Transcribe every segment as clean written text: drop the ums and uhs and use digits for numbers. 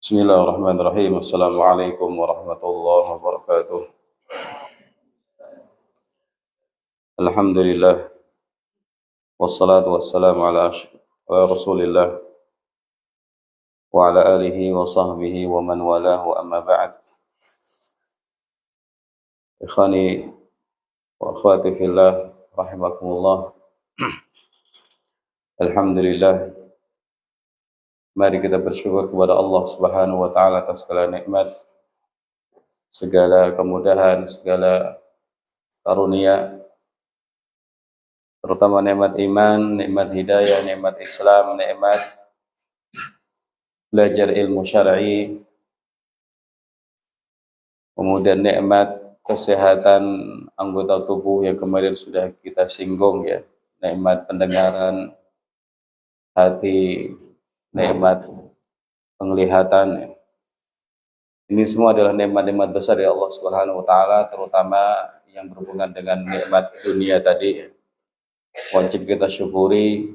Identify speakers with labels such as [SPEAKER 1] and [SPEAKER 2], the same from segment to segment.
[SPEAKER 1] Bismillahirrahmanirrahim. Assalamualaikum warahmatullahi wabarakatuh. Alhamdulillah wassalatu wassalamu ala Rasulillah wa ala alihi wa sahbihi wa man walahu amma ba'd. Ikhwani wa akhwati fillah rahimakumullah. Alhamdulillah, mari kita bersyukur kepada Allah Subhanahu wa taala atas segala nikmat, segala kemudahan, segala karunia, terutama nikmat iman, nikmat hidayah, nikmat Islam, nikmat belajar ilmu syar'i, kemudian nikmat kesehatan anggota tubuh yang kemarin sudah kita singgung ya, nikmat pendengaran, hati, nikmat penglihatan. Ini semua adalah nikmat-nikmat besar dari Allah Subhanahu wa taala, terutama yang berhubungan dengan nikmat dunia tadi. Wajib kita syukuri,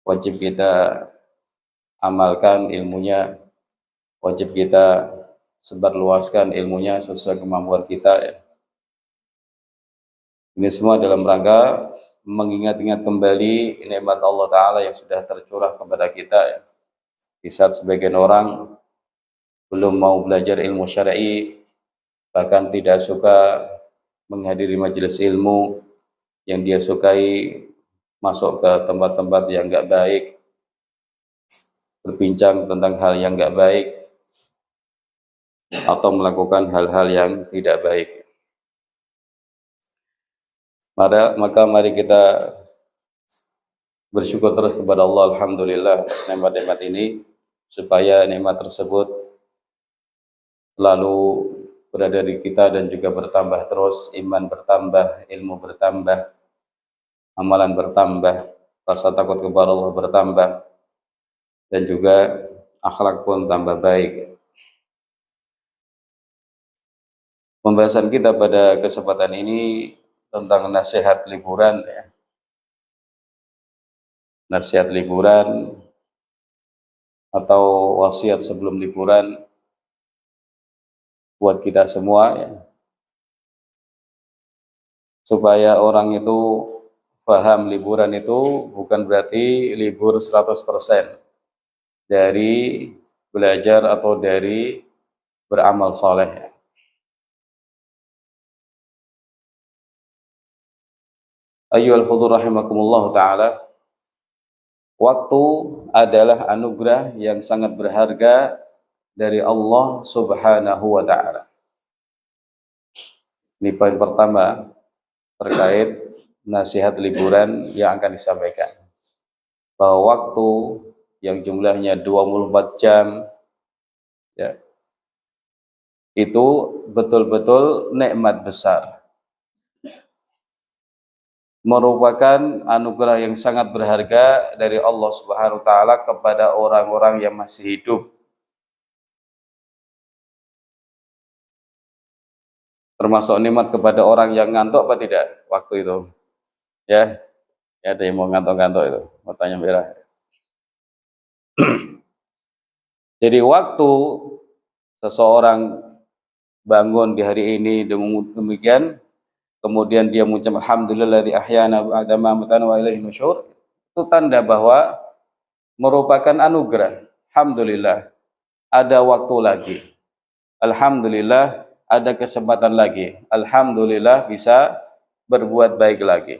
[SPEAKER 1] wajib kita amalkan ilmunya, wajib kita sebarluaskan ilmunya sesuai kemampuan kita ya. Ini semua dalam rangka mengingat-ingat kembali nikmat Allah Ta'ala yang sudah tercurah kepada kita ya. Di saat sebagian orang belum mau belajar ilmu syar'i, bahkan tidak suka menghadiri majelis ilmu, yang dia sukai masuk ke tempat-tempat yang enggak baik, berbincang tentang hal yang enggak baik, atau melakukan hal-hal yang tidak baik. Maka mari kita bersyukur terus kepada Allah, alhamdulillah atas nikmat-nikmat ini, supaya nikmat tersebut selalu berada di kita dan juga bertambah terus, iman bertambah, ilmu bertambah, amalan bertambah, rasa takut kepada Allah bertambah, dan juga akhlak pun tambah baik. Pembahasan kita pada kesempatan ini tentang nasihat liburan ya. Nasihat liburan atau wasiat sebelum liburan buat kita semua ya. Supaya orang itu paham liburan itu bukan berarti libur 100% dari belajar atau dari beramal soleh. Ayyuhal hudur rahimakumullah ta'ala. Waktu adalah anugerah yang sangat berharga dari Allah Subhanahu wa ta'ala. Ini poin pertama terkait nasihat liburan yang akan disampaikan. Bahwa waktu yang jumlahnya 24 jam ya, itu betul-betul nikmat besar, merupakan anugerah yang sangat berharga dari Allah Subhanahu wa taala kepada orang-orang yang masih hidup. Termasuk nikmat kepada orang yang ngantuk apa tidak waktu itu? Ya, ya ada yang mau ngantuk-ngantuk itu, matanya merah. Jadi waktu seseorang bangun di hari ini demikian, kemudian dia mengucap alhamdulilladzi ahyana ba'da ma amatana wa ilaihi nusyur, itu tanda bahwa merupakan anugerah. Alhamdulillah ada waktu lagi. Alhamdulillah ada kesempatan lagi. Alhamdulillah bisa berbuat baik lagi.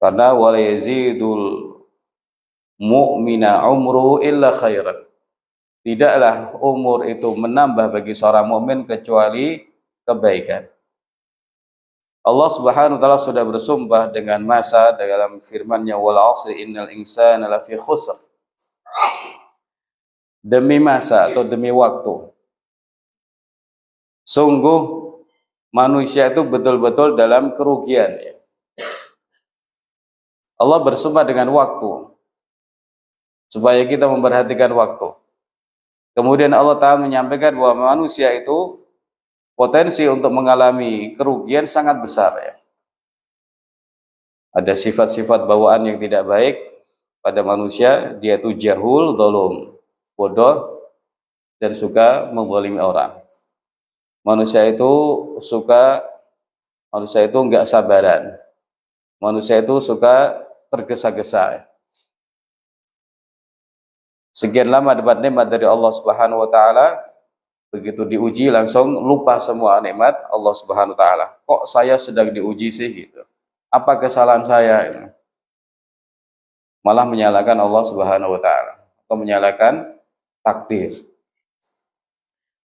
[SPEAKER 1] Karena wala yazidul mu'mina umruhu illa khairan. Tidaklah umur itu menambah bagi seorang mukmin kecuali kebaikan. Allah Subhanahu wa taala sudah bersumpah dengan masa dalam firman-Nya wal 'asri innal insana lafi khusr. Demi masa atau demi waktu, sungguh manusia itu betul-betul dalam kerugian ya. Allah bersumpah dengan waktu supaya kita memperhatikan waktu. Kemudian Allah Ta'ala menyampaikan bahwa manusia itu potensi untuk mengalami kerugian sangat besar ya. Ada sifat-sifat bawaan yang tidak baik pada manusia, dia itu jahul, dzalum, bodoh, dan suka menzalimi orang. Manusia itu enggak sabaran. Manusia itu suka tergesa-gesa. Sekian lama dapat nikmat dari Allah Subhanahu wa taala, begitu diuji langsung lupa semua nikmat Allah Subhanahu wa taala. Kok saya sedang diuji sih gitu? Apa kesalahan saya? Malah menyalahkan Allah Subhanahu wa taala atau menyalahkan takdir.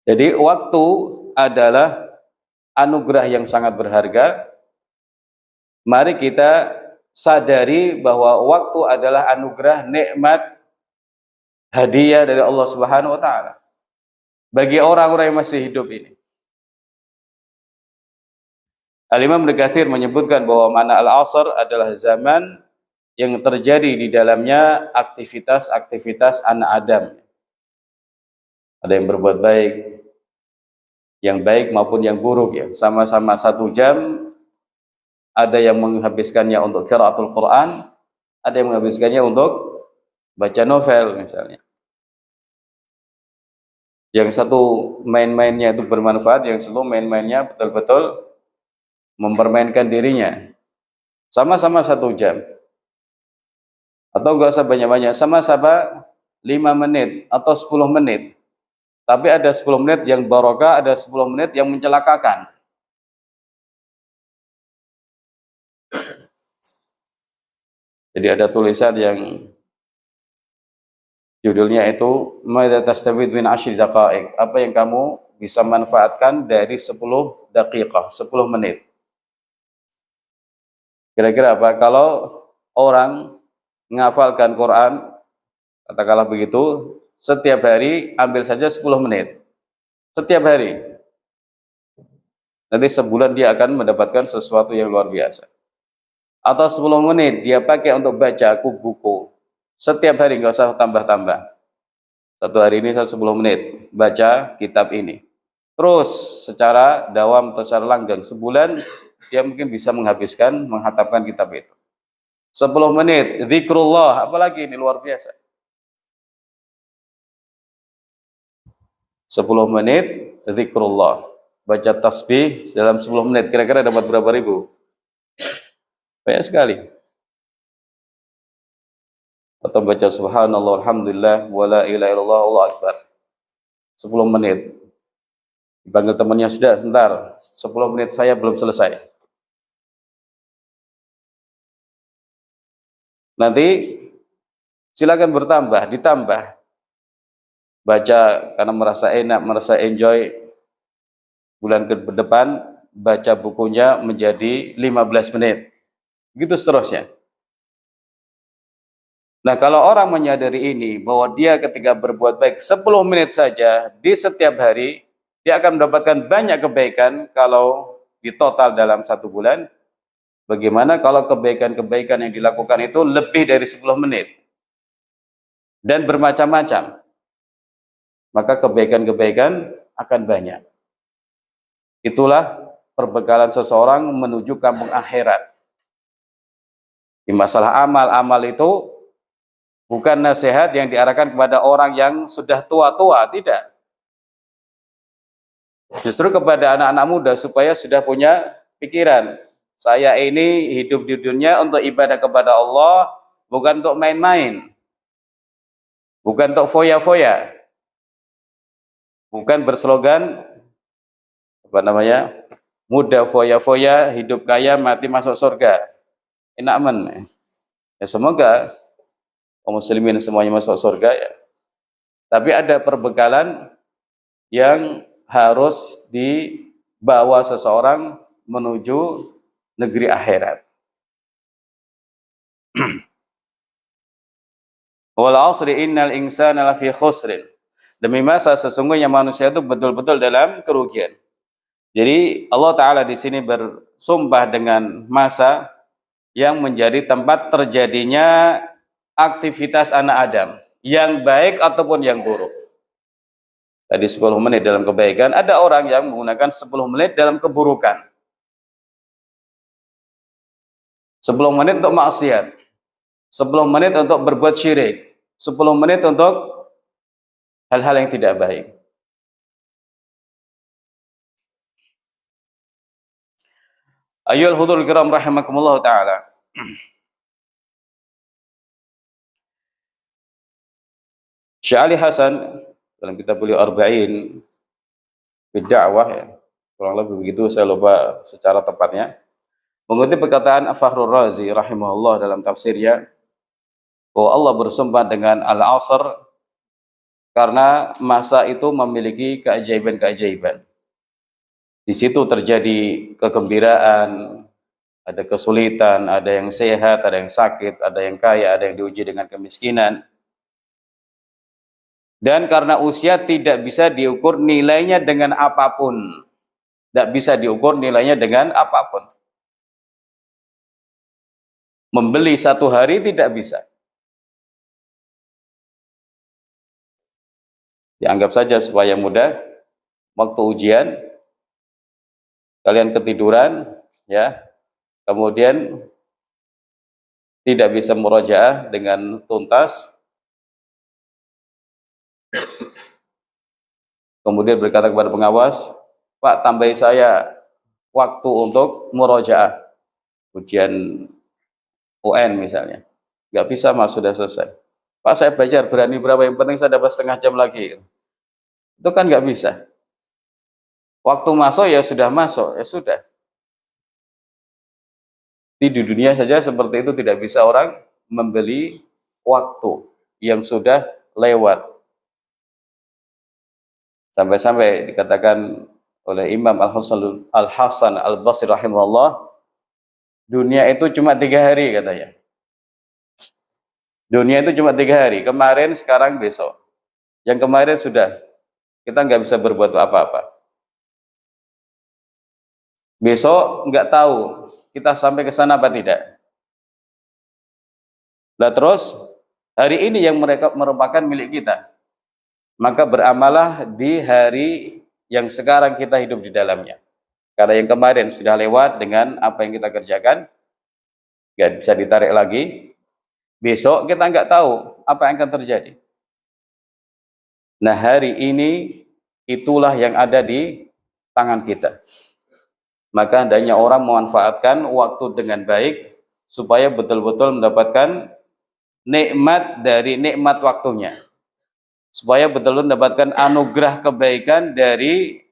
[SPEAKER 1] Jadi waktu adalah anugerah yang sangat berharga. Mari kita sadari bahwa waktu adalah anugerah, nikmat, hadiah dari Allah Subhanahu wa taala bagi orang-orang yang masih hidup ini. Al-Imam Ibnu Katsir menyebutkan bahwa makna al-asr adalah zaman yang terjadi di dalamnya aktivitas-aktivitas anak Adam. Ada yang berbuat baik, yang baik maupun yang buruk ya, sama-sama 1 jam. Ada yang menghabiskannya untuk qiraatul Quran, ada yang menghabiskannya untuk baca novel misalnya. Yang satu main-mainnya itu bermanfaat, yang satu main-mainnya betul-betul mempermainkan dirinya. Sama-sama 1 jam. Atau enggak usah banyak-banyak, sama-sama 5 menit atau 10 menit. Tapi ada 10 menit yang barokah, ada 10 menit yang mencelakakan. Jadi ada tulisan yang judulnya itu Madza tastafid min 10 daqaiq. Apa yang kamu bisa manfaatkan dari 10 daqiqah, 10 menit. Kira-kira apa? Kalau orang menghafalkan Quran, katakanlah begitu, setiap hari ambil saja 10 menit. Setiap hari. Nanti sebulan dia akan mendapatkan sesuatu yang luar biasa. Atau 10 menit dia pakai untuk baca buku. Setiap hari, nggak usah tambah-tambah. 1 hari ini 10 menit baca kitab ini. Terus secara dawam atau secara langgeng sebulan dia mungkin bisa menghatamkan kitab itu. 10 menit zikrullah, apalagi ini luar biasa. 10 menit zikrullah, baca tasbih dalam 10 menit, kira-kira dapat berapa ribu? Banyak sekali. Atau baca subhanallah alhamdulillah wala ilaha illallah Allahu akbar 10 menit. Dipanggil temannya, sudah sebentar, 10 menit saya belum selesai. Nanti silakan bertambah, ditambah. Baca karena merasa enak, merasa enjoy. Bulan ke depan baca bukunya menjadi 15 menit. Begitu seterusnya. Nah, kalau orang menyadari ini, bahwa dia ketika berbuat baik 10 menit saja di setiap hari, dia akan mendapatkan banyak kebaikan kalau di total dalam 1 bulan. Bagaimana kalau kebaikan-kebaikan yang dilakukan itu lebih dari 10 menit? Dan bermacam-macam. Maka kebaikan-kebaikan akan banyak. Itulah perbekalan seseorang menuju kampung akhirat. Di masalah amal itu bukan nasihat yang diarahkan kepada orang yang sudah tua-tua, tidak. Justru kepada anak-anak muda supaya sudah punya pikiran. Saya ini hidup di dunia untuk ibadah kepada Allah, bukan untuk main-main. Bukan untuk foya-foya. Bukan berslogan muda foya-foya, hidup kaya, mati masuk surga. Enak men. Ya semoga kaum muslimin semuanya masuk surga ya. Tapi ada perbekalan yang harus dibawa seseorang menuju negeri akhirat. Wal 'asri innal insana lafi khusrin. Demi masa sesungguhnya manusia itu betul-betul dalam kerugian. Jadi Allah Ta'ala di sini bersumpah dengan masa yang menjadi tempat terjadinya aktivitas anak Adam, yang baik ataupun yang buruk. Tadi 10 menit dalam kebaikan, ada orang yang menggunakan 10 menit dalam keburukan. 10 menit untuk maksiat, 10 menit untuk berbuat syirik, 10 menit untuk hal-hal yang tidak baik. Ayyuhal hudhurul kiram rahimakumullah ta'ala. Syekh Ali Hasan dalam kitab beliau Arba'in Bid'awah, ya, kurang lebih begitu, saya lupa secara tepatnya, mengutip perkataan Fakhrul Razi rahimahullah dalam tafsirnya, bahwa Allah bersumpah dengan al-asr karena masa itu memiliki keajaiban-keajaiban. Di situ terjadi kegembiraan, ada kesulitan, ada yang sehat, ada yang sakit, ada yang kaya, ada yang diuji dengan kemiskinan. Dan karena usia tidak bisa diukur nilainya dengan apapun. Tidak bisa diukur nilainya dengan apapun. Membeli satu hari tidak bisa. Dianggap saja supaya mudah, waktu ujian, kalian ketiduran, ya, kemudian tidak bisa murojaah dengan tuntas, kemudian berkata kepada pengawas, Pak, tambahi saya waktu untuk murojaah, ujian UN misalnya. Nggak bisa, Mas, sudah selesai. Pak, saya belajar berani berapa, yang penting saya dapat setengah jam lagi. Itu kan nggak bisa. Waktu masuk ya sudah masuk, ya sudah. Di dunia saja seperti itu, tidak bisa orang membeli waktu yang sudah lewat. Sampai-sampai dikatakan oleh Imam Al-Hasan Al-Basri rahimahullah, dunia itu cuma 3 hari katanya. Dunia itu cuma 3 hari, kemarin, sekarang, besok. Yang kemarin sudah, kita nggak bisa berbuat apa-apa. Besok nggak tahu kita sampai ke sana apa tidak. Nah terus, hari ini yang mereka merupakan milik kita, maka beramalah di hari yang sekarang kita hidup di dalamnya. Karena yang kemarin sudah lewat dengan apa yang kita kerjakan, nggak bisa ditarik lagi. Besok kita nggak tahu apa yang akan terjadi. Nah hari ini itulah yang ada di tangan kita. Maka hendaknya orang memanfaatkan waktu dengan baik supaya betul-betul mendapatkan nikmat dari nikmat waktunya. Supaya betul-betul mendapatkan anugerah kebaikan dari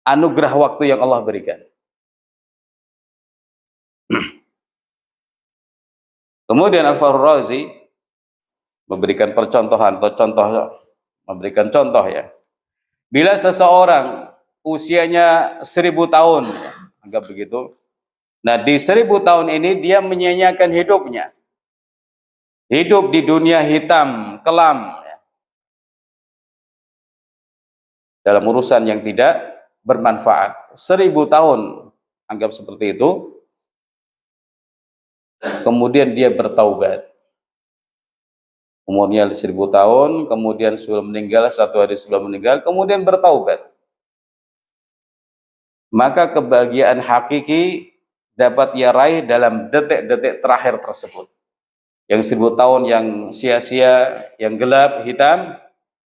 [SPEAKER 1] anugerah waktu yang Allah berikan. Kemudian Al-Fakhrul Razi memberikan memberikan contoh, ya. Bila seseorang usianya 1000 tahun, ya, anggap begitu. Nah, di 1000 tahun ini dia menyia-nyiakan hidupnya. Hidup di dunia hitam, kelam, ya, dalam urusan yang tidak bermanfaat. 1000 tahun, anggap seperti itu. Kemudian dia bertaubat. Umurnya 1000 tahun, kemudian sebelum meninggal, 1 hari sebelum meninggal, kemudian bertaubat. Maka kebahagiaan hakiki dapat ia raih dalam detik-detik terakhir tersebut. Yang 1000 tahun yang sia-sia, yang gelap, hitam,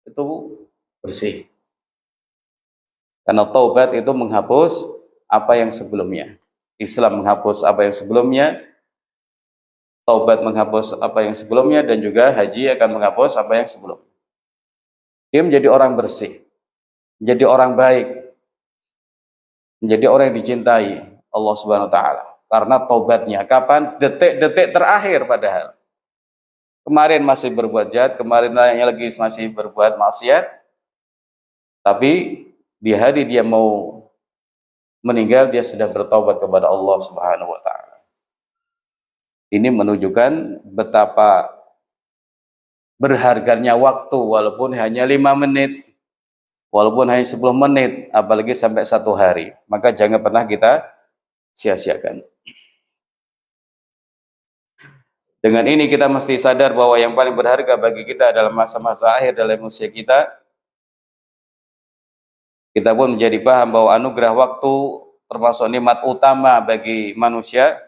[SPEAKER 1] itu bersih. Karena taubat itu menghapus apa yang sebelumnya. Islam menghapus apa yang sebelumnya, taubat menghapus apa yang sebelumnya, dan juga haji akan menghapus apa yang sebelumnya. Dia menjadi orang bersih, menjadi orang baik, menjadi orang yang dicintai Allah Subhanahu wa taala. Karena taubatnya kapan? Detik-detik terakhir padahal. Kemarin masih berbuat jahat, kemarin lagi masih berbuat maksiat. Tapi di hari dia mau meninggal, dia sudah bertaubat kepada Allah Subhanahu wa taala. Ini menunjukkan betapa berharganya waktu, walaupun hanya 5 menit, walaupun hanya 10 menit, apalagi sampai 1 hari. Maka jangan pernah kita sia-siakan. Dengan ini kita mesti sadar bahwa yang paling berharga bagi kita adalah masa-masa akhir dalam usia kita. Kita pun menjadi paham bahwa anugerah waktu termasuk nikmat utama bagi manusia.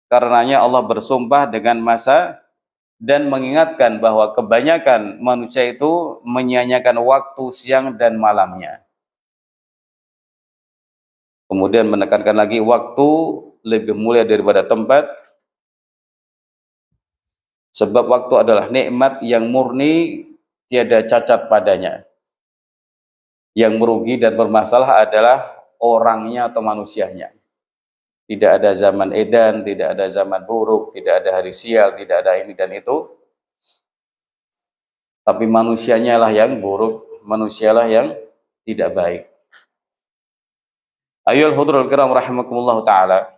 [SPEAKER 1] Karenanya Allah bersumpah dengan masa dan mengingatkan bahwa kebanyakan manusia itu menyia-nyiakan waktu siang dan malamnya. Kemudian menekankan lagi waktu lebih mulia daripada tempat, sebab waktu adalah nikmat yang murni, tiada cacat padanya. Yang merugi dan bermasalah adalah orangnya atau manusianya. Tidak ada zaman edan, tidak ada zaman buruk, tidak ada hari sial, tidak ada ini dan itu. Tapi manusianya lah yang buruk, manusialah yang tidak baik. Ayol hudrul kiram rahimakumullah ta'ala.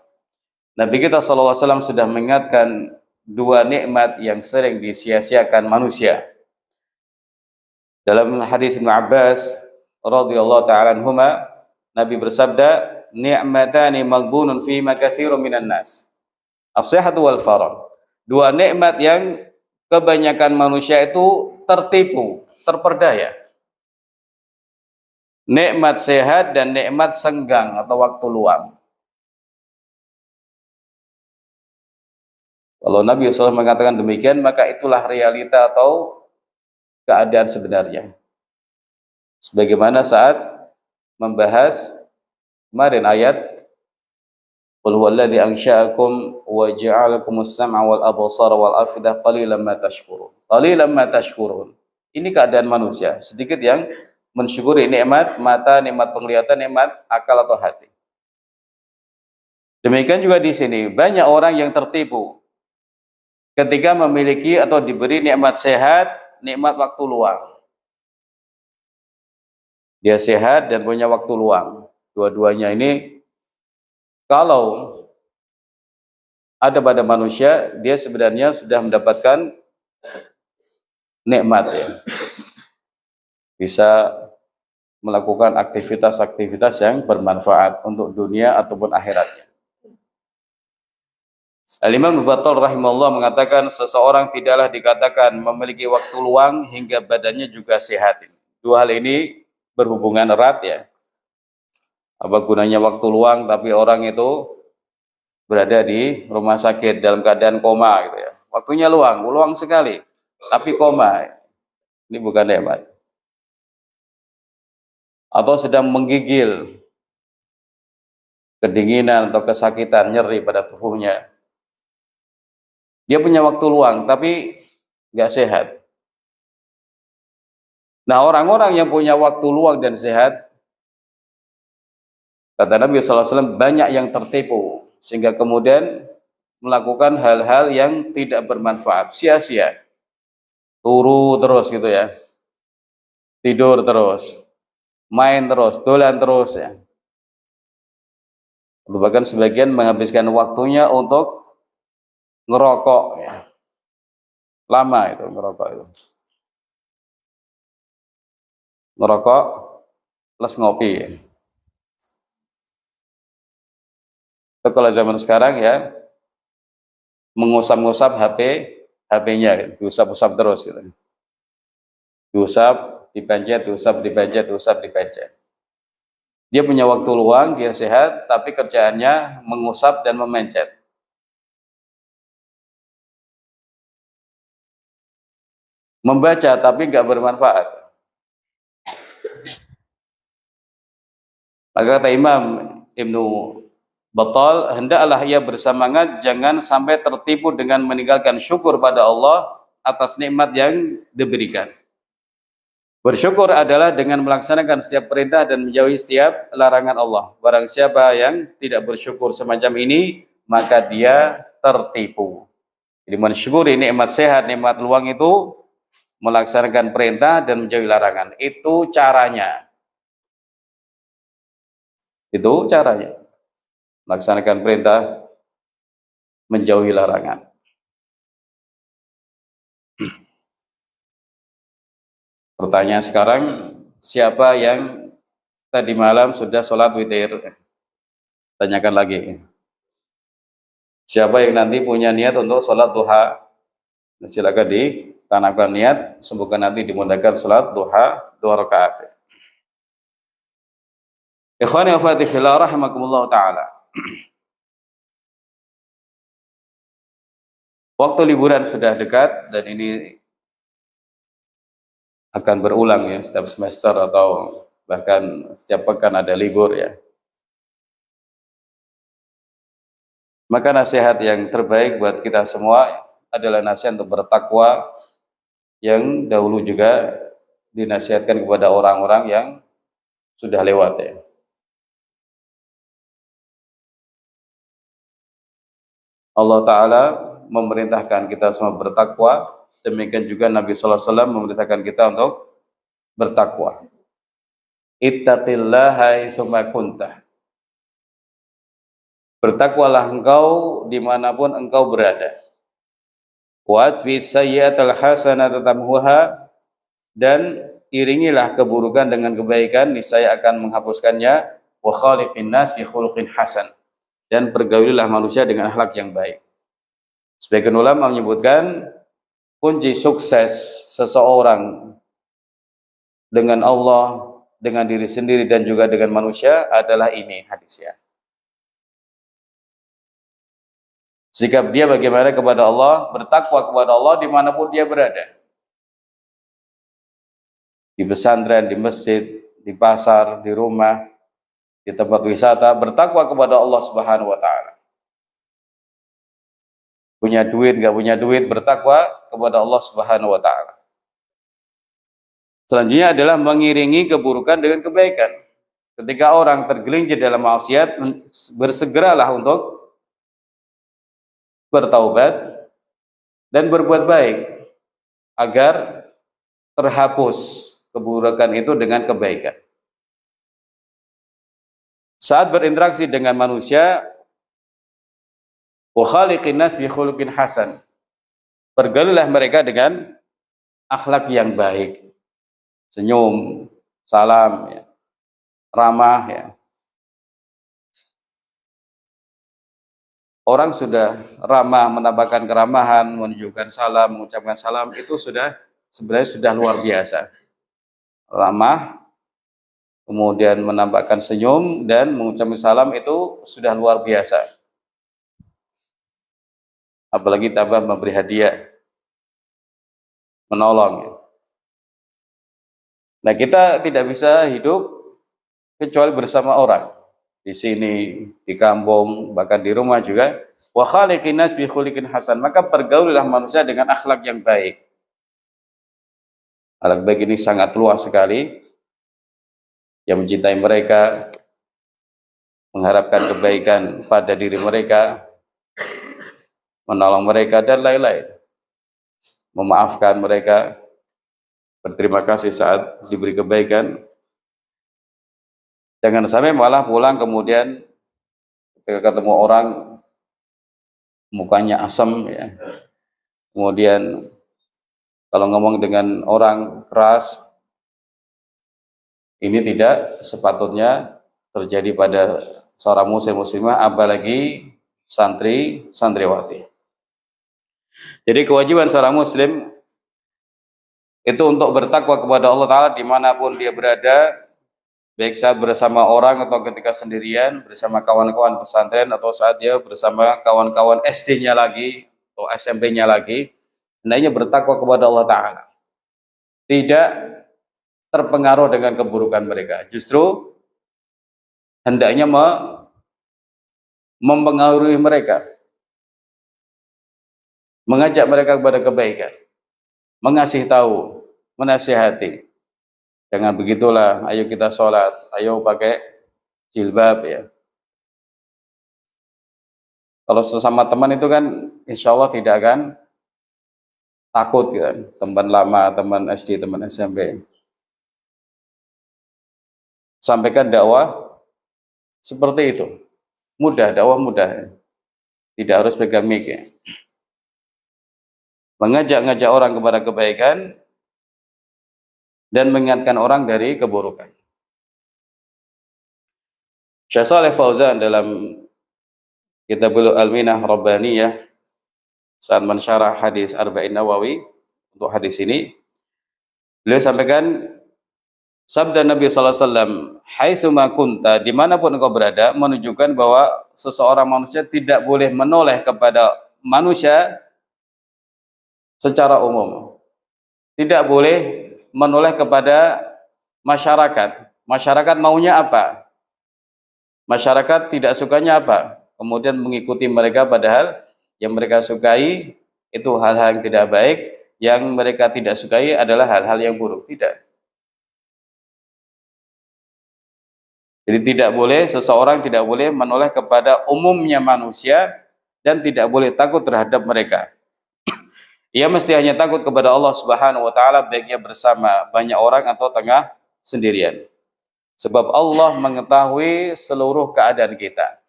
[SPEAKER 1] Nabi kita SAW sudah mengingatkan dua nikmat yang sering disia-siakan manusia. Dalam hadis Ibnu Abbas radhiyallahu ta'ala anhuma, Nabi bersabda, ni'matani maghbunun fi ma katsirun minan nas. As-sihhatu wal faragh. Dua nikmat yang kebanyakan manusia itu tertipu, terperdaya. Nikmat sehat dan nikmat senggang atau waktu luang. Kalau Nabi SAW mengatakan demikian, maka itulah realita atau keadaan sebenarnya. Sebagaimana saat membahas kemarin ayat Qul huwallazi ansha'akum wa ja'alakumus sam'a wal absara wal afidah qalilan ma tashkurun. Qalilan ma tashkurun. Ini keadaan manusia, sedikit yang mensyukuri nikmat mata, nikmat penglihatan, nikmat akal atau hati. Demikian juga di sini banyak orang yang tertipu ketika memiliki atau diberi nikmat sehat, nikmat waktu luang. Dia sehat dan punya waktu luang. Dua-duanya ini kalau ada pada manusia, dia sebenarnya sudah mendapatkan nikmat ya. Bisa melakukan aktivitas-aktivitas yang bermanfaat untuk dunia ataupun akhiratnya. Al-Imam Ibnu Battal rahimahullah mengatakan seseorang tidaklah dikatakan memiliki waktu luang hingga badannya juga sehat. Dua hal ini berhubungan erat ya. Apa gunanya waktu luang tapi orang itu berada di rumah sakit dalam keadaan koma gitu ya. Waktunya luang, luang sekali, tapi koma. Ini bukan hebat. Atau sedang menggigil, kedinginan atau kesakitan, nyeri pada tubuhnya. Dia punya waktu luang, tapi nggak sehat. Nah, orang-orang yang punya waktu luang dan sehat, kata Nabi SAW, banyak yang tertipu, sehingga kemudian melakukan hal-hal yang tidak bermanfaat, sia-sia. Turu terus gitu ya, tidur terus, main terus, dolan terus ya. Bahkan sebagian menghabiskan waktunya untuk ngerokok ya. Lama itu ngerokok itu. Ngerokok plus ngopi ya. Itu kalau zaman sekarang ya mengusap-ngusap HP-nya gitu. Diusap-usap terus gitu. Diusap, dipencet, diusap, dipencet, diusap, dipencet. Dia punya waktu luang, dia sehat, tapi kerjaannya mengusap dan memencet. Membaca tapi nggak bermanfaat. Maka kata Imam Ibnu Battal, hendaklah ia bersemangat jangan sampai tertipu dengan meninggalkan syukur pada Allah atas nikmat yang diberikan. Bersyukur adalah dengan melaksanakan setiap perintah dan menjauhi setiap larangan Allah. Barang siapa yang tidak bersyukur semacam ini, maka dia tertipu. Jadi mensyukuri nikmat sehat, nikmat luang itu melaksanakan perintah dan menjauhi larangan. Itu caranya. Itu caranya. Melaksanakan perintah, menjauhi larangan. Pertanyaan sekarang, siapa yang tadi malam sudah sholat witir? Tanyakan lagi. Siapa yang nanti punya niat untuk sholat duha? Silakan ditanamkan niat, semoga nanti dimudahkan sholat duha 2 rakaat. Ikhwani wa akhwati fillah rahimakumullah ta'ala. Waktu liburan sudah dekat dan ini akan berulang ya, setiap semester atau bahkan setiap pekan ada libur ya. Maka nasihat yang terbaik buat kita semua adalah nasihat untuk bertakwa yang dahulu juga dinasihatkan kepada orang-orang yang sudah lewat ya. Allah Ta'ala memerintahkan kita semua bertakwa, demikian juga Nabi SAW memerintahkan kita untuk bertakwa. Ittaqillaha haitsuma kunta. Bertakwalah engkau dimanapun engkau berada. Watbi sayyi'atal hasanata tamhuha, dan iringilah keburukan dengan kebaikan, niscaya akan menghapuskannya. Wa khaliqin nas bi khuluqin hasan, dan pergaulilah manusia dengan akhlak yang baik. Sebagian ulama menyebutkan kunci sukses seseorang dengan Allah, dengan diri sendiri dan juga dengan manusia adalah ini hadisnya. Sikap dia bagaimana kepada Allah, bertakwa kepada Allah dimanapun dia berada. Di pesantren, di masjid, di pasar, di rumah, di tempat wisata, bertakwa kepada Allah Subhanahu wa Ta'ala. Punya duit, nggak punya duit, bertakwa kepada Allah Subhanahu wa Ta'ala. Selanjutnya adalah mengiringi keburukan dengan kebaikan. Ketika orang tergelincir dalam maksiat, bersegeralah untuk bertaubat dan berbuat baik agar terhapus keburukan itu dengan kebaikan. Saat berinteraksi dengan manusia, wa khaliqin nas bi khuluqin hasan, pergaulilah mereka dengan akhlak yang baik, senyum, salam ya, ramah ya. Orang sudah ramah, menambahkan keramahan, menunjukkan salam, mengucapkan salam, itu sebenarnya sudah luar biasa. Ramah, kemudian menambahkan senyum dan mengucapkan salam, itu sudah luar biasa. Apalagi tambah memberi hadiah, menolong. Nah, kita tidak bisa hidup kecuali bersama orang. Di sini, di kampung, bahkan di rumah juga. Wa khaliqin nas bi khuliqin hasan, maka pergaulilah manusia dengan akhlak yang baik. Akhlak baik ini sangat luas sekali. Yang mencintai mereka, mengharapkan kebaikan pada diri mereka, menolong mereka dan lain-lain. Memaafkan mereka, berterima kasih saat diberi kebaikan. Jangan sampai malah pulang kemudian ketika ketemu orang mukanya asam ya. Kemudian kalau ngomong dengan orang keras, ini tidak sepatutnya terjadi pada seorang muslimah, apalagi santriwati. Jadi kewajiban seorang muslim itu untuk bertakwa kepada Allah Ta'ala dimanapun dia berada, baik saat bersama orang atau ketika sendirian, bersama kawan-kawan pesantren, atau saat dia bersama kawan-kawan SD-nya lagi atau SMP-nya lagi, hendaknya bertakwa kepada Allah Ta'ala. Tidak terpengaruh dengan keburukan mereka. Justru hendaknya mempengaruhi mereka, mengajak mereka kepada kebaikan, mengasih tahu, menasihati. Jangan begitulah, ayo kita sholat, ayo pakai jilbab ya. Kalau sesama teman itu kan insya Allah tidak akan takut kan, teman lama, teman SD, teman SMP. Sampaikan dakwah seperti itu. Mudah, dakwah mudah. Tidak harus pegang mic ya. Mengajak-ngajak orang kepada kebaikan dan mengingatkan orang dari keburukan. Syekh Shalih Fauzan dalam Kitabul Al-Minah Rabbaniyah saat mensyarah hadis Arba'in Nawawi untuk hadis ini, beliau sampaikan sabda Nabi sallallahu alaihi wasallam, "Haitsuma kunta," dimanapun engkau berada, menunjukkan bahwa seseorang manusia tidak boleh menoleh kepada manusia secara umum. Tidak boleh menoleh kepada masyarakat. Masyarakat maunya apa? Masyarakat tidak sukanya apa? Kemudian mengikuti mereka padahal yang mereka sukai itu hal-hal yang tidak baik, yang mereka tidak sukai adalah hal-hal yang buruk. Tidak. Jadi seseorang tidak boleh menoleh kepada umumnya manusia dan tidak boleh takut terhadap mereka. Ia mesti hanya takut kepada Allah Subhanahu wa taala, baiknya bersama banyak orang atau tengah sendirian. Sebab Allah mengetahui seluruh keadaan kita.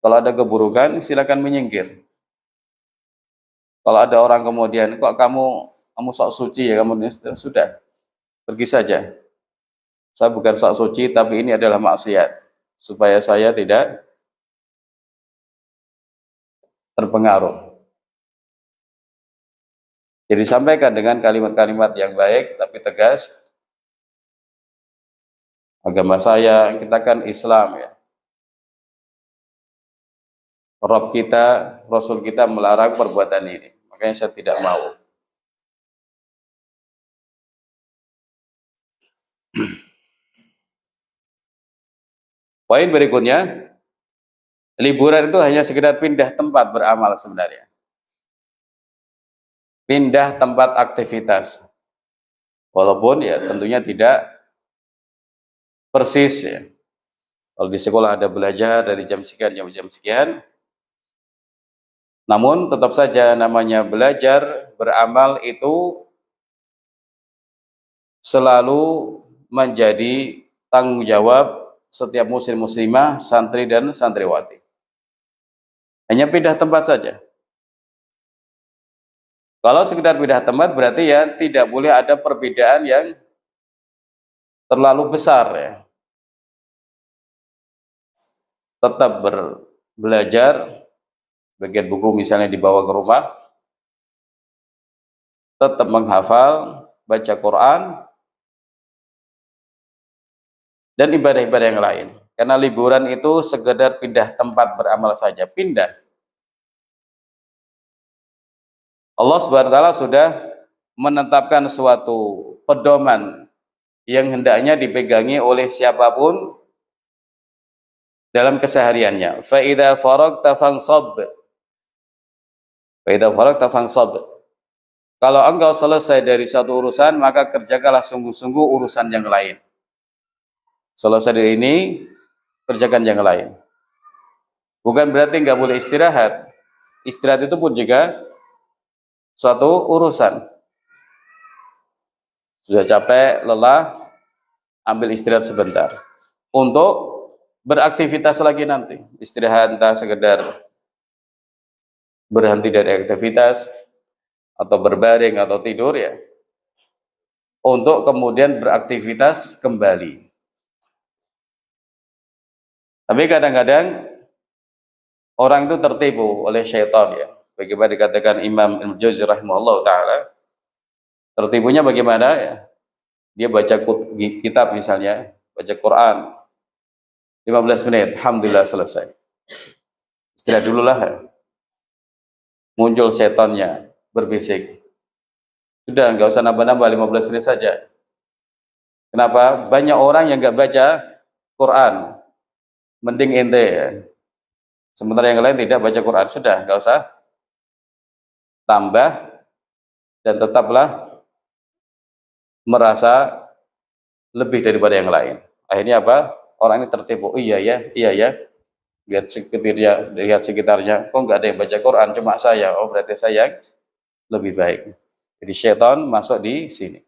[SPEAKER 1] Kalau ada keburukan, silakan menyingkir. Kalau ada orang kemudian, kok kamu sok suci ya, kamu sudah, pergi saja. Saya bukan sok suci, tapi ini adalah maksiat. Supaya saya tidak terpengaruh. Jadi sampaikan dengan kalimat-kalimat yang baik, tapi tegas. Agama saya, kita kan Islam ya. Rabb kita, Rasul kita melarang perbuatan ini. Makanya saya tidak mau. Poin berikutnya, liburan itu hanya sekedar pindah tempat beramal sebenarnya. Pindah tempat aktivitas. Walaupun ya tentunya tidak persis ya. Kalau di sekolah ada belajar dari jam sekian jam sekian. Namun tetap saja namanya belajar, beramal itu selalu menjadi tanggung jawab setiap muslim-muslimah, santri dan santriwati. Hanya pindah tempat saja. Kalau sekedar pindah tempat berarti ya tidak boleh ada perbedaan yang terlalu besar ya. Tetap belajar, bagian buku misalnya dibawa ke rumah, tetap menghafal, baca Quran, dan ibadah-ibadah yang lain. Karena liburan itu sekedar pindah tempat beramal saja, pindah. Allah Subhanahu wa taala sudah menetapkan suatu pedoman yang hendaknya dipegangi oleh siapapun dalam kesehariannya. Fa idza faragta fansab. Fa idza faragta fansab. Kalau engkau selesai dari satu urusan, maka kerjakanlah sungguh-sungguh urusan yang lain. Selesai dari ini, kerjakan yang lain. Bukan berarti enggak boleh istirahat. Istirahat itu pun juga suatu urusan. Sudah capek, lelah, ambil istirahat sebentar. Untuk beraktivitas lagi nanti. Istirahat entah sekedar berhenti dari aktivitas, atau berbaring, atau tidur ya. Untuk kemudian beraktivitas kembali. Tapi kadang-kadang orang itu tertipu oleh syaitan ya. Bagaimana dikatakan Imam Al-Jauzi rahimahullah ta'ala. Tertipunya bagaimana ya? Dia baca kitab misalnya, baca Quran 15 menit, alhamdulillah selesai. Istirahat dulu lah ya. Muncul setannya berbisik. Sudah nggak usah nambah-nambah 15 menit saja. Kenapa? Banyak orang yang nggak baca Quran. Mending ente ya. Sementara yang lain tidak baca Quran, sudah nggak usah tambah dan tetaplah merasa lebih daripada yang lain. Akhirnya apa? Orang ini tertipu. Iya ya. Lihat sekitarnya, kok nggak ada yang baca Quran, cuma saya. Oh berarti saya yang lebih baik. Jadi syaitan masuk di sini.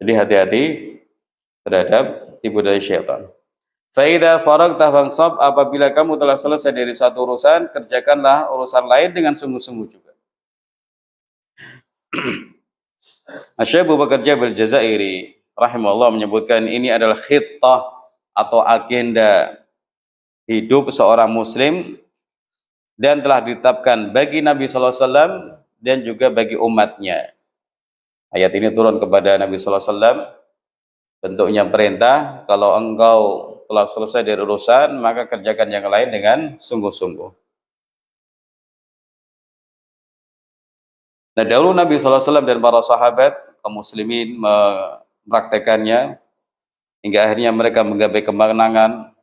[SPEAKER 1] Jadi hati-hati terhadap tipu dari syaitan. Faida faragta fansab, apabila kamu telah selesai dari satu urusan, kerjakanlah urusan lain dengan sungguh-sungguh juga. Syekh Abu Bakar Jabil Jazairi rahimahullah menyebutkan ini adalah khittah atau agenda hidup seorang muslim dan telah ditetapkan bagi Nabi sallallahu alaihi wasallam dan juga bagi umatnya. Ayat ini turun kepada Nabi sallallahu alaihi wasallam, bentuknya perintah, kalau engkau telah selesai dari urusan, maka kerjakan yang lain dengan sungguh-sungguh. Nah, dahulu Nabi SAW dan para sahabat kaum muslimin mempraktekannya hingga akhirnya mereka menggapai kemenangan.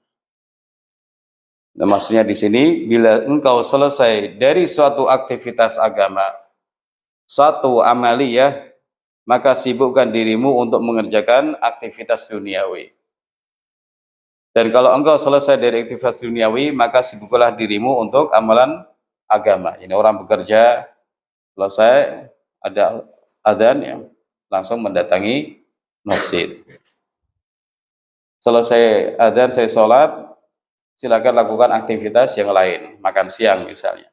[SPEAKER 1] Nah, maksudnya di sini, bila engkau selesai dari suatu aktivitas agama, suatu amaliyah, maka sibukkan dirimu untuk mengerjakan aktivitas duniawi. Dan kalau engkau selesai dari aktivitas duniawi, maka sibuklah dirimu untuk amalan agama. Ini orang bekerja, selesai, ada adzan yang langsung mendatangi masjid. Selesai adzan, saya sholat, silakan lakukan aktivitas yang lain, makan siang misalnya.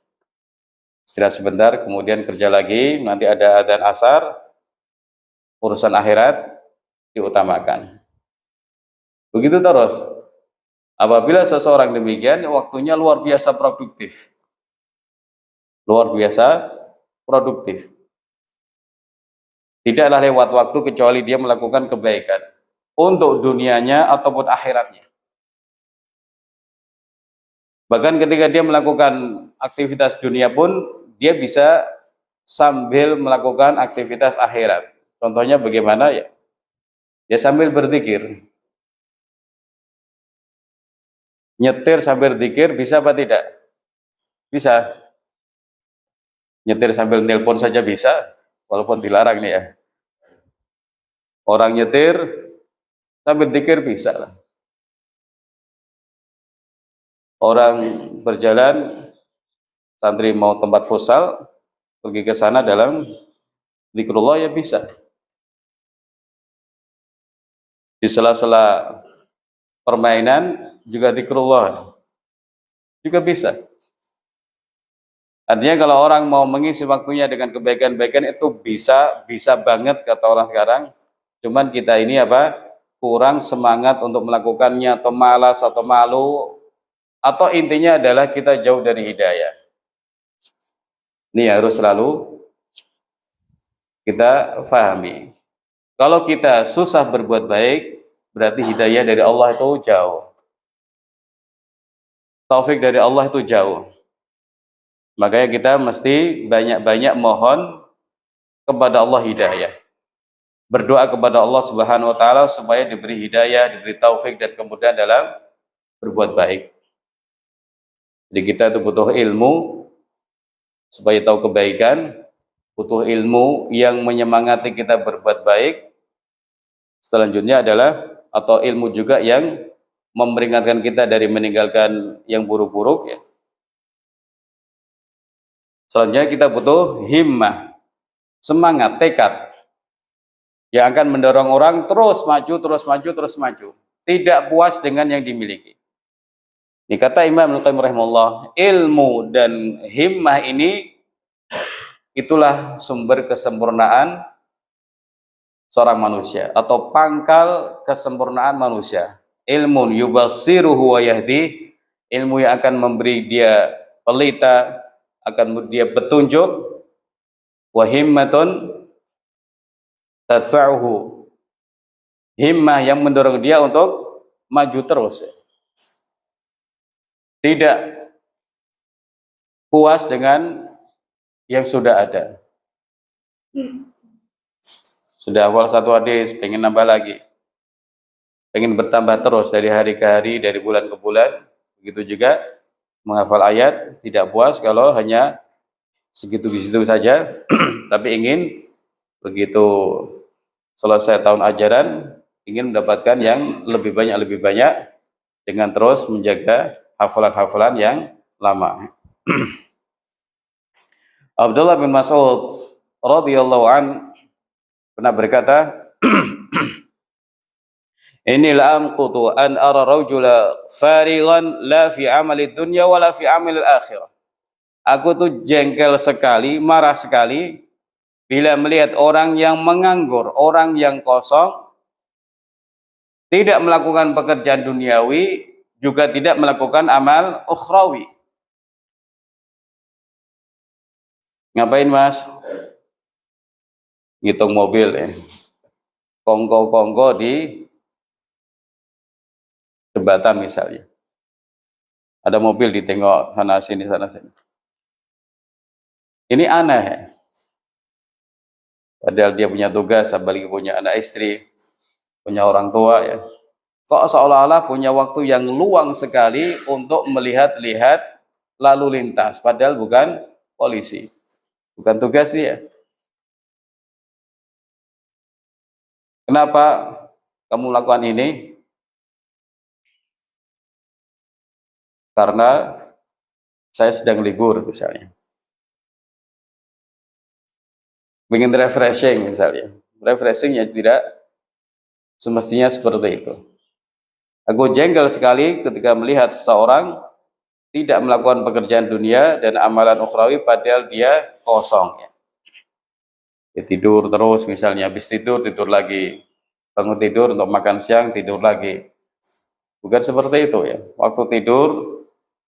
[SPEAKER 1] Istirahat sebentar, kemudian kerja lagi, nanti ada adzan asar, urusan akhirat diutamakan. Begitu terus. Apabila seseorang demikian, waktunya luar biasa produktif. Luar biasa produktif. Tidaklah lewat waktu kecuali dia melakukan kebaikan untuk dunianya ataupun akhiratnya. Bahkan ketika dia melakukan aktivitas dunia pun, dia bisa sambil melakukan aktivitas akhirat. Contohnya bagaimana ya? Dia sambil berzikir. Nyetir sambil berzikir bisa apa tidak? Bisa. Nyetir sambil nelpon saja bisa, walaupun dilarang nih ya. Orang nyetir sambil berzikir bisa lah. Orang berjalan, santri mau tempat futsal, pergi ke sana dalam zikrullah ya bisa. Di sela-sela permainan juga zikrullah juga bisa. Artinya kalau orang mau mengisi waktunya dengan kebaikan-kebaikan itu bisa banget kata orang sekarang. Cuman kita ini apa? Kurang semangat untuk melakukannya, atau malas atau malu, atau intinya adalah kita jauh dari hidayah. Ini harus selalu kita fahami. Kalau kita susah berbuat baik, berarti hidayah dari Allah itu jauh. Taufik dari Allah itu jauh. Makanya kita mesti banyak-banyak mohon kepada Allah hidayah. Berdoa kepada Allah Subhanahu wa taala supaya diberi hidayah, diberi taufik dan kemudahan dalam berbuat baik. Jadi kita itu butuh ilmu supaya tahu kebaikan, butuh ilmu yang menyemangati kita berbuat baik. Selanjutnya adalah atau ilmu juga yang memperingatkan kita dari meninggalkan yang buruk-buruk ya. Selanjutnya kita butuh himmah, semangat, tekad yang akan mendorong orang terus maju, terus maju, terus maju. Tidak puas dengan yang dimiliki. Ini kata Imam Ibnu Qayyim rahimahullah, ilmu dan himmah ini itulah sumber kesempurnaan seorang manusia atau pangkal kesempurnaan manusia. Ilmun yubassiruhu wa yahdi, ilmu yang akan memberi dia pelita, akan memberi dia petunjuk. Wa himmatun tadfa'uhu, himmah yang mendorong dia untuk maju terus, tidak puas dengan yang sudah ada. Sudah hafal satu hadis, pengen nambah lagi, pengen bertambah terus dari hari ke hari, dari bulan ke bulan. Begitu juga menghafal ayat, tidak puas kalau hanya segitu-segitu saja tapi ingin begitu selesai tahun ajaran ingin mendapatkan yang lebih banyak dengan terus menjaga hafalan-hafalan yang lama. Abdullah bin Mas'ud radhiyallahu an pernah berkata, "Inni la'amqutu an ara rajula farighan la fi amali dunya wala fi amali akhirah." Aku tuh jengkel sekali, marah sekali bila melihat orang yang menganggur, orang yang kosong, tidak melakukan pekerjaan duniawi, juga tidak melakukan amal ukhrawi. Ngapain mas? Ngitung mobil ya. Kongko-kongko di jembatan misalnya. Ada mobil ditengok sana sini sana sini. Ini aneh. padahal dia punya tugas, apalagi punya anak istri, punya orang tua ya. Kok seolah-olah punya waktu yang luang sekali untuk melihat-lihat lalu lintas, padahal bukan polisi, bukan tugas dia. Kenapa kamu lakukan ini? Karena saya sedang libur misalnya. Ingin refreshing misalnya. Refreshing ya tidak semestinya seperti itu. Aku jengkel sekali ketika melihat seorang tidak melakukan pekerjaan dunia dan amalan ukhrawi padahal dia kosong ya. Dia tidur terus misalnya, habis tidur lagi, bangun tidur untuk makan siang, tidur lagi. Bukan seperti itu ya. Waktu tidur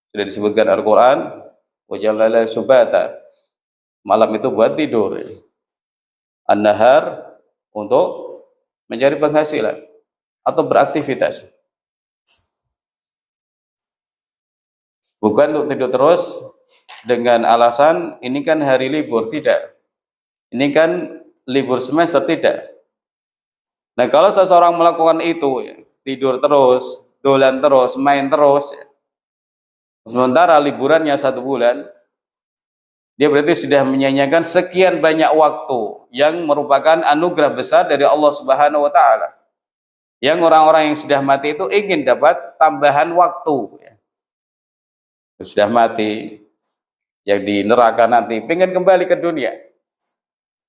[SPEAKER 1] sudah disebutkan Al-Quran, wajalala subata, malam itu buat tidur ya. An-nahar untuk mencari penghasilan atau beraktivitas. Bukan untuk tidur terus dengan alasan ini kan hari libur, tidak. Ini kan libur semester, tidak. Nah, kalau seseorang melakukan itu ya, tidur terus, dolan terus, main terus ya, sementara liburannya 1 bulan, dia berarti sudah menyanyiakan sekian banyak waktu yang merupakan anugerah besar dari Allah Subhanahu wa taala. Yang orang-orang yang sudah mati itu ingin dapat tambahan waktu ya. Sudah mati, yang di neraka nanti pengen kembali ke dunia,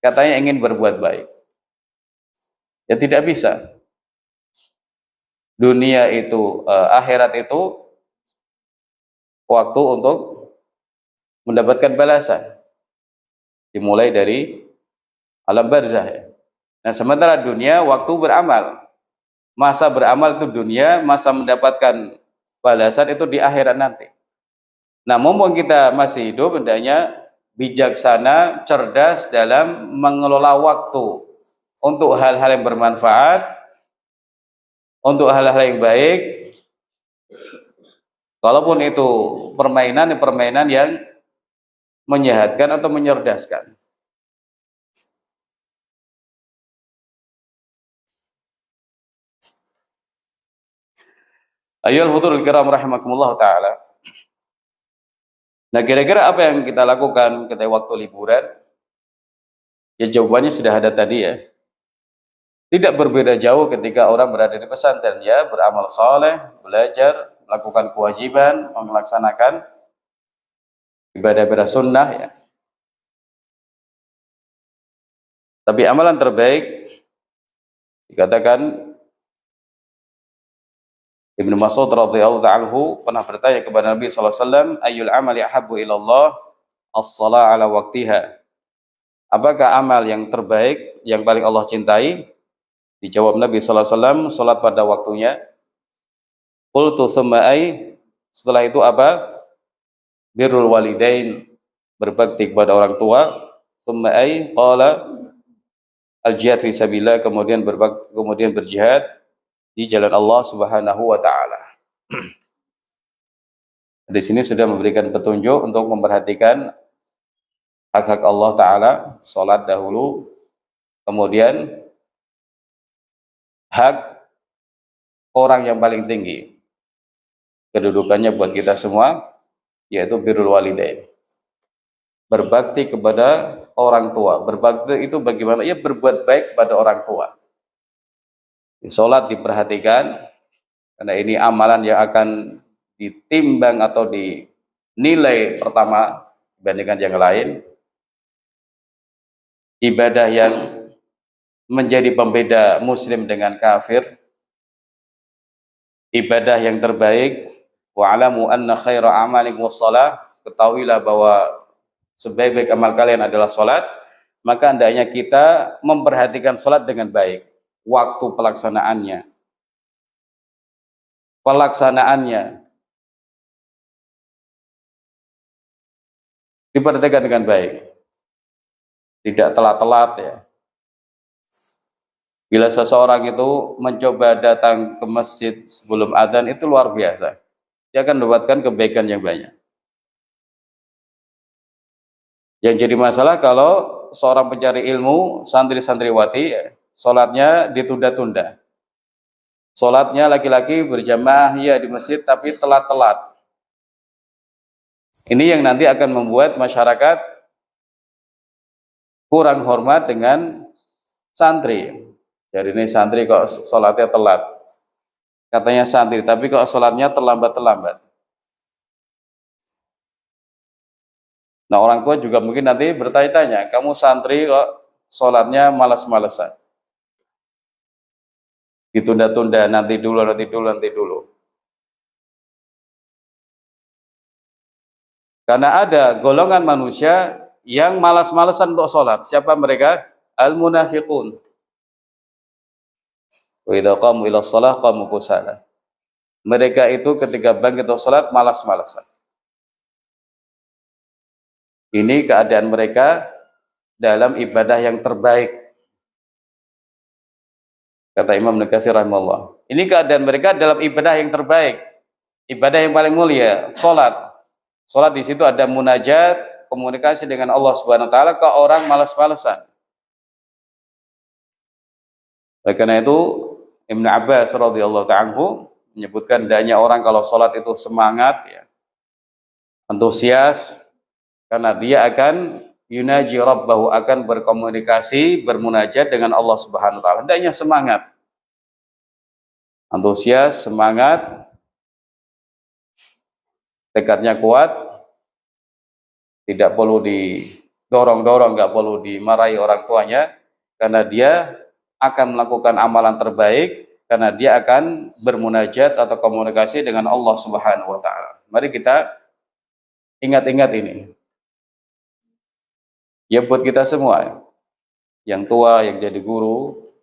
[SPEAKER 1] katanya ingin berbuat baik, ya tidak bisa. Dunia itu akhirat itu waktu untuk mendapatkan balasan, dimulai dari alam barzah ya. Nah, sementara dunia waktu beramal, masa beramal itu dunia, masa mendapatkan balasan itu di akhirat nanti. Nah, mumpung kita masih hidup, hendaknya bijaksana, cerdas dalam mengelola waktu untuk hal-hal yang bermanfaat, untuk hal-hal yang baik, walaupun itu permainan yang menyehatkan atau menyerdaskan. Ayyuhal hudhurul kiram rahimakumullah ta'ala. Nah, kira-kira apa yang kita lakukan ketika waktu liburan? Ya, jawabannya sudah ada tadi ya. Tidak berbeda jauh ketika orang berada di pesantren ya, beramal saleh, belajar, melakukan kewajiban, melaksanakan ibadah-ibadah sunnah ya. Tapi amalan terbaik dikatakan Ibnu Mas'ud radhiyallahu anhu pernah bertanya kepada Nabi sallallahu alaihi wasallam, ayyul amali ahabbu ila Allah? As-shalah ala waqtiha. Apakah amal yang terbaik yang paling Allah cintai? Dijawab Nabi sallallahu alaihi wasallam, salat pada waktunya. Qultu tsumma ay? Setelah itu apa? Birrul walidain, berbakti kepada orang tua. Tsumma ay? Qala al-jihad fi sabilillah, kemudian berjihad di jalan Allah Subhanahu wa taala. Di sini sudah memberikan petunjuk untuk memperhatikan hak-hak Allah taala, salat dahulu, kemudian hak orang yang paling tinggi kedudukannya buat kita semua, yaitu birrul walidain. Berbakti kepada orang tua. Berbakti itu bagaimana? Ya, berbuat baik kepada orang tua. Salat diperhatikan, karena ini amalan yang akan ditimbang atau dinilai pertama dibandingkan yang lain. Ibadah yang menjadi pembeda muslim dengan kafir, ibadah yang terbaik. Wa'alamu anna khaira amalikum wassalah, ketahuilah bahwa sebaik-baik amal kalian adalah salat. Maka hendaknya kita memperhatikan salat dengan baik, waktu pelaksanaannya diperhatikan dengan baik, tidak telat-telat ya. Bila seseorang itu mencoba datang ke masjid sebelum adzan, itu luar biasa, dia akan mendapatkan kebaikan yang banyak. Yang jadi masalah kalau seorang pencari ilmu, santri-santriwati, sholatnya ditunda-tunda. Sholatnya laki-laki berjamaah ya di masjid tapi telat-telat. Ini yang nanti akan membuat masyarakat kurang hormat dengan santri. Jadi ini santri kok sholatnya telat. Katanya santri, tapi kok sholatnya terlambat-terlambat. Nah orang tua juga mungkin nanti bertanya-tanya, kamu santri kok sholatnya malas-malasan. Ditunda-tunda, nanti dulu, nanti dulu, nanti dulu. Karena ada golongan manusia yang malas-malasan untuk sholat. Siapa mereka? Al-munafiqun. Wa idza qamu ila shalah qamu kusala. Mereka itu ketika bangkit untuk sholat malas-malasan. Ini keadaan mereka dalam ibadah yang terbaik. Kata Imam Nukatsir rahimahullah. Ini keadaan mereka dalam ibadah yang terbaik. Ibadah yang paling mulia, sholat. Sholat di situ ada munajat, komunikasi dengan Allah Subhanahu wa taala, ke orang malas-malasan. Oleh karena itu Ibnu Abbas radhiyallahu ta'ala anhu menyebutkan hendaknya orang kalau sholat itu semangat, ya, antusias, karena dia akan yunaji rabbahu, akan berkomunikasi, bermunajat dengan Allah Subhanahu wa taala. Hendaknya semangat, antusias, semangat, tekadnya kuat, tidak perlu didorong-dorong, nggak perlu dimarahi orang tuanya, karena dia akan melakukan amalan terbaik, karena dia akan bermunajat atau komunikasi dengan Allah Subhanahu wa taala. Mari kita ingat-ingat ini. Ya buat kita semua, yang tua, yang jadi guru,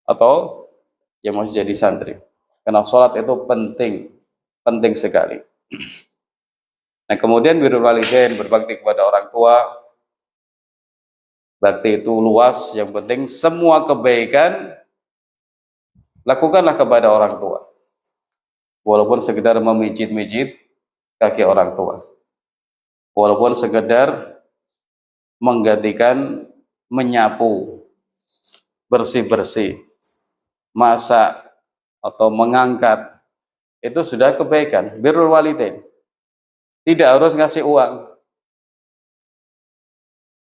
[SPEAKER 1] atau yang masih jadi santri. Karena sholat itu penting sekali. Nah kemudian birrul walidain, berbakti kepada orang tua. Bakti itu luas, yang penting semua kebaikan lakukanlah kepada orang tua. Walaupun sekedar memijit-mijit kaki orang tua. Walaupun sekedar menggantikan, menyapu, bersih-bersih, masak, atau mengangkat, itu sudah kebaikan. Birrul walidain. Tidak harus ngasih uang.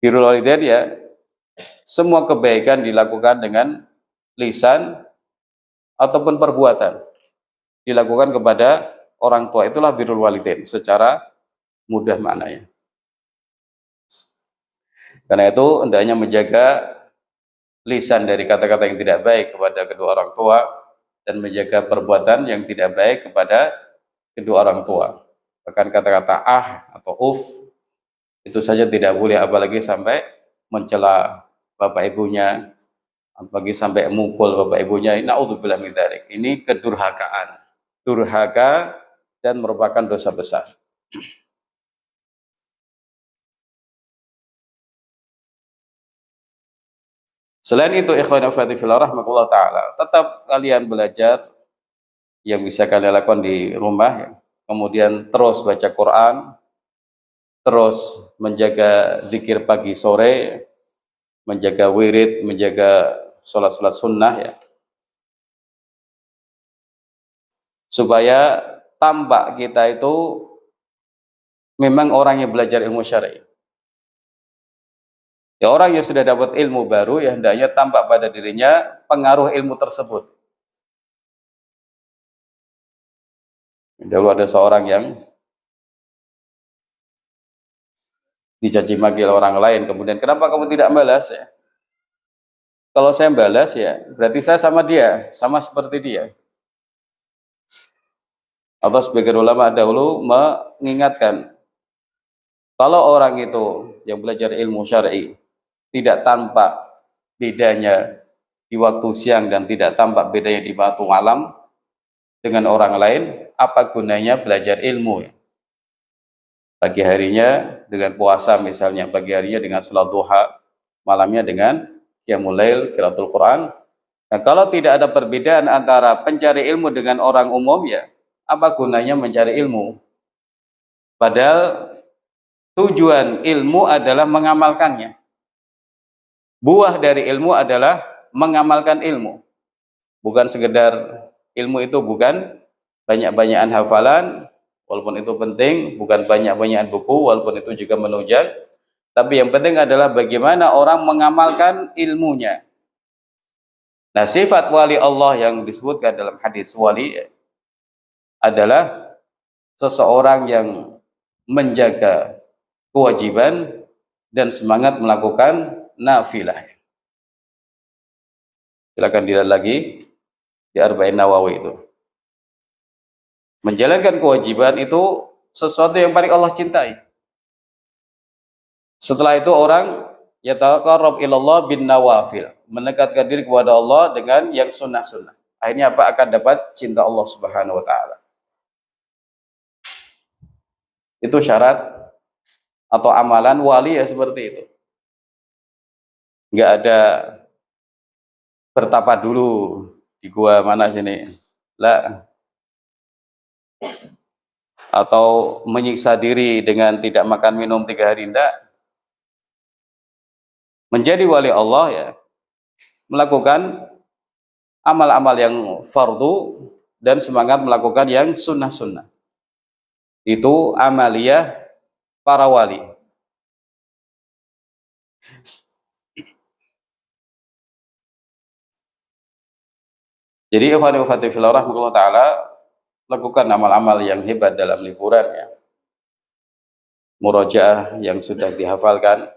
[SPEAKER 1] Birrul walidain ya, semua kebaikan dilakukan dengan lisan ataupun perbuatan. Dilakukan kepada orang tua, itulah birrul walidain secara mudah maknanya. Karena itu hendaknya menjaga lisan dari kata-kata yang tidak baik kepada kedua orang tua, dan menjaga perbuatan yang tidak baik kepada kedua orang tua. Bahkan kata-kata ah atau uf itu saja tidak boleh, apalagi sampai mencela bapak ibunya, apalagi sampai mukul bapak ibunya. Naudzubillah min dzalik. Ini kedurhakaan, durhaka, dan merupakan dosa besar. Selain itu, ikhwan fillah rahimakumullah taala, tetap kalian belajar yang bisa kalian lakukan di rumah, ya. Kemudian terus baca Quran, terus menjaga zikir pagi sore, menjaga wirid, menjaga sholat-sholat sunnah, ya. Supaya tampak kita itu memang orang yang belajar ilmu syar'i. Ya, orang yang sudah dapat ilmu baru, ya hendaknya tampak pada dirinya pengaruh ilmu tersebut. Dahulu ada seorang yang dicaci maki oleh orang lain, kemudian kenapa kamu tidak balas, ya? Kalau saya balas, ya berarti saya sama dia, sama seperti dia. Atau sebagian ulama dahulu mengingatkan, kalau orang itu yang belajar ilmu syar'i tidak tampak bedanya di waktu siang dan tidak tampak bedanya di waktu malam dengan orang lain, apa gunanya belajar ilmu, ya? Pagi harinya dengan puasa misalnya, pagi harinya dengan salat duha, malamnya dengan qiyamul lail, qiraatul Quran. Nah, kalau tidak ada perbedaan antara pencari ilmu dengan orang umum, ya apa gunanya mencari ilmu? Padahal Tujuan ilmu adalah mengamalkannya. Buah dari ilmu adalah mengamalkan ilmu. Bukan sekedar ilmu itu bukan banyak-banyakan hafalan, walaupun itu penting, bukan banyak-banyakan buku, walaupun itu juga menunjang. Tapi yang penting adalah bagaimana orang mengamalkan ilmunya. Nah, sifat wali Allah yang disebutkan dalam hadis wali adalah seseorang yang menjaga kewajiban dan semangat melakukan nafilah. Silakan dilihat lagi di Arba'in Nawawi itu. Menjalankan kewajiban itu sesuatu yang paling Allah cintai. Setelah itu orang yataqarrab ilallah bin nawafil, mendekatkan diri kepada Allah dengan yang sunnah-sunnah. Akhirnya apa? Akan dapat cinta Allah Subhanahu wa taala. Itu syarat atau amalan wali ya seperti itu. Enggak ada bertapa dulu di gua mana sini. Lah, atau menyiksa diri dengan tidak makan minum 3 hari, enggak. Menjadi wali Allah ya melakukan amal-amal yang fardu dan semangat melakukan yang sunnah-sunnah. Itu amaliyah para wali. Jadi ikhwan wa akhwati fillah rahimahullah taala, lakukan amal-amal yang hebat dalam liburan ya. Murojaah yang sudah dihafalkan,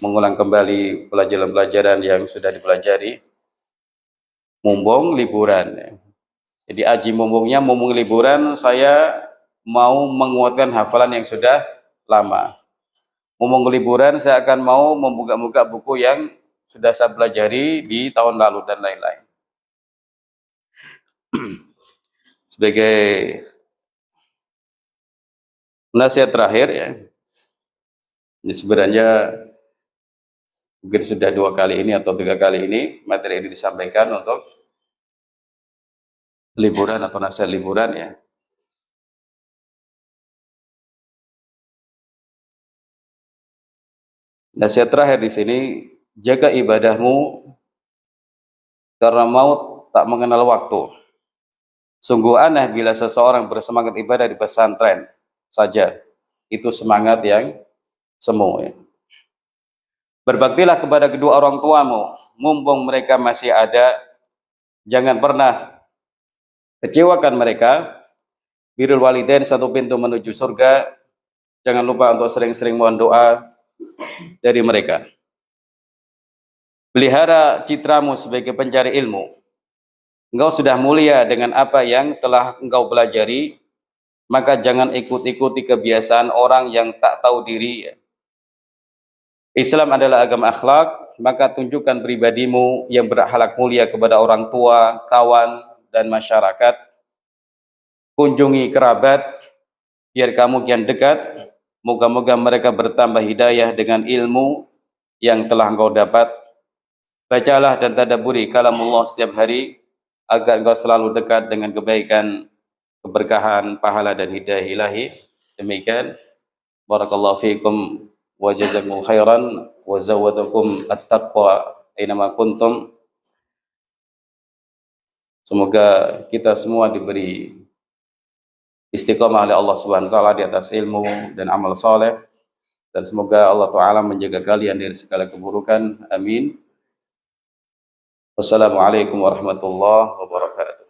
[SPEAKER 1] mengulang kembali pelajaran-pelajaran yang sudah dipelajari, mumpung liburan ya. Jadi aji mumpungnya, mumpung liburan saya mau menguatkan hafalan yang sudah lama. Mumpung liburan saya akan mau membuka-buka buku yang sudah saya pelajari di tahun lalu dan lain-lain. Sebagai nasihat terakhir ya, ini sebenarnya mungkin sudah 2 kali ini atau 3 kali ini materi ini disampaikan untuk liburan atau nasihat liburan ya. Nasihat terakhir di sini, jaga ibadahmu karena maut tak mengenal waktu. Sungguh aneh bila seseorang bersemangat ibadah di pesantren saja, itu semangat yang semu ya. Berbaktilah kepada kedua orang tuamu, mumpung mereka masih ada. Jangan pernah kecewakan mereka. Birrul walidain, satu pintu menuju surga. Jangan lupa untuk sering-sering mohon doa dari mereka. Pelihara citramu sebagai pencari ilmu. Engkau sudah mulia dengan apa yang telah engkau pelajari, maka jangan ikut-ikuti kebiasaan orang yang tak tahu diri. Islam adalah agama akhlak, maka tunjukkan pribadimu yang berakhlak mulia kepada orang tua, kawan, dan masyarakat. Kunjungi kerabat, biar kamu kian dekat. Moga-moga mereka bertambah hidayah dengan ilmu yang telah engkau dapat. Bacalah dan tadabburi kalamullah setiap hari, agar engkau selalu dekat dengan kebaikan, keberkahan, pahala dan hidayah ilahi. Demikian. Barakallahu fiikum wa jazakumul khairan wa zawadakum at-taqwa ainama kuntum. Semoga kita semua diberi istiqamah oleh Allah Subhanahu wa taala di atas ilmu dan amal saleh, dan semoga Allah taala menjaga kalian dari segala keburukan. Amin. Wassalamualaikum warahmatullahi wabarakatuh.